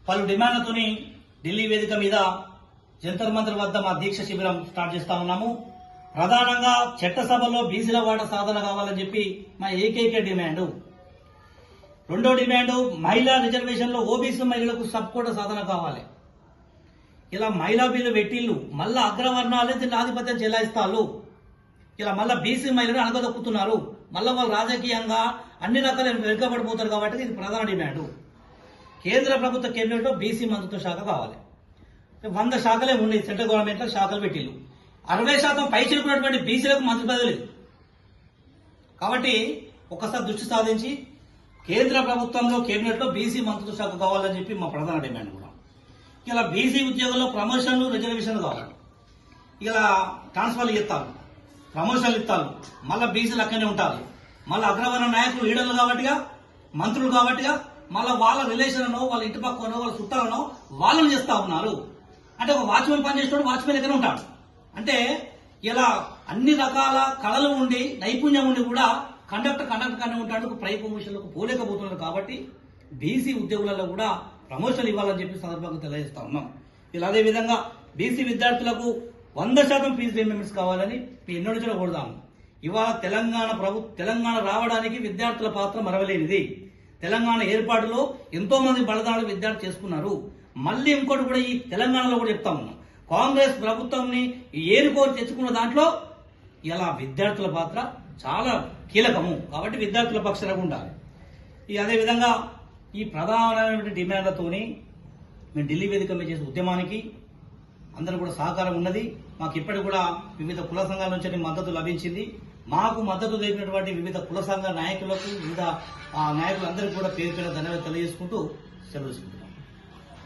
పలు డిమాండ్లతోని ఢిల్లీ వేదిక మీద జంతర్ మంతర్ వద్ద మా దీక్ష శిబిరం స్టార్ట్ చేస్తా ఉన్నాము. ప్రధానంగా చట్టసభలో బీసీల వాటా సాధన కావాలని చెప్పి మా ఏకైక డిమాండ్. రెండో డిమాండ్, మహిళా రిజర్వేషన్లో ఓబీసీ మహిళలకు సబ్ కోటా సాధన కావాలి. ఇలా మహిళా బిల్లు పెట్టిళ్ళు, మళ్ళా అగ్రవర్ణాలే దీన్ని ఆధిపత్యం చెలాయిస్తారు. ఇలా మళ్ళా బీసీ మహిళలు అణగదొక్కుతున్నారు. మళ్ళా వాళ్ళు రాజకీయంగా అన్ని రకాల వెనుకబడిపోతారు కాబట్టి ఇది ప్రధాన డిమాండ్. కేంద్ర ప్రభుత్వ కేబినెట్లో బీసీ మంత్రిత్వ శాఖ కావాలి. 100 శాఖలే ఉన్నాయి సెంట్రల్ గవర్నమెంట్లో, శాఖలు పెట్టిళ్ళు. 60% పై చిలుకున్నటువంటి బీసీలకు మంత్రి పదవి లేదు. కాబట్టి ఒకసారి దృష్టి సాధించి కేంద్ర ప్రభుత్వంలో కేబినెట్లో బీసీ మంత్రిత్వ శాఖ కావాలని చెప్పి మా ప్రధాన డిమాండ్ కూడా. ఇలా బీసీ ఉద్యోగుల్లో ప్రమోషన్లు, రిజర్వేషన్లు కావాలి. ఇలా ట్రాన్స్ఫర్లు ఇస్తారు, ప్రమోషన్లు ఇస్తారు, మళ్ళీ బీసీలు అక్కడనే ఉంటారు. మళ్ళీ అగ్రవర్ణ నాయకులు లీడర్లు కాబట్టిగా, మంత్రులు కాబట్టిగా మళ్ళీ వాళ్ళ రిలేషన్లో, వాళ్ళ ఇంటి పక్కనో, వాళ్ళ చుట్టాలనో వాళ్ళని చేస్తా ఉన్నారు. అంటే ఒక వాచ్మెన్ పనిచేసేవాడు వాచ్మెన్ దగ్గర ఉంటాడు. అంటే ఇలా అన్ని రకాల కళలు ఉండి నైపుణ్యం ఉండి కూడా కండక్టర్ కానీ ఉంటాడు, పై ప్రమోషన్లకు పోలేకపోతున్నారు. కాబట్టి బీసీ ఉద్యోగులలో కూడా ప్రమోషన్లు ఇవ్వాలని చెప్పి సందర్భంగా తెలియజేస్తా ఉన్నాం. ఇలా అదేవిధంగా బీసీ విద్యార్థులకు 100% ఫీజు రీయింబర్స్మెంట్స్ కావాలని ఎన్నో నుంచి కోరుదాము. ఇవాళ తెలంగాణ రావడానికి విద్యార్థుల పాత్ర మరవలేనిది. తెలంగాణ ఏర్పాటులో ఎంతో మంది బలదాడులు విద్యార్థులు చేసుకున్నారు. మళ్ళీ ఇంకోటి కూడా ఈ తెలంగాణలో కూడా చెప్తా ఉన్నాం, కాంగ్రెస్ ప్రభుత్వంని ఏరుకోరి తెచ్చుకున్న దాంట్లో ఇలా విద్యార్థుల పాత్ర చాలా కీలకము. కాబట్టి విద్యార్థుల పక్షాన ఉండాలి. అదేవిధంగా ఈ ప్రధానమైన డిమాండ్లతోని మేము ఢిల్లీ వేదిక మీద చేసే ఉద్యమానికి అందరూ కూడా సహకారం ఉన్నది. మాకు ఇప్పటికి కూడా వివిధ కుల సంఘాల నుంచి మద్దతు లభించింది. మాకు మద్దతు తెలిపినటువంటి వివిధ కుల సంఘ నాయకులకు, వివిధ నాయకులందరికీ కూడా పేరు ధన్యవాదాలు తెలియజేసుకుంటూ సెలవు.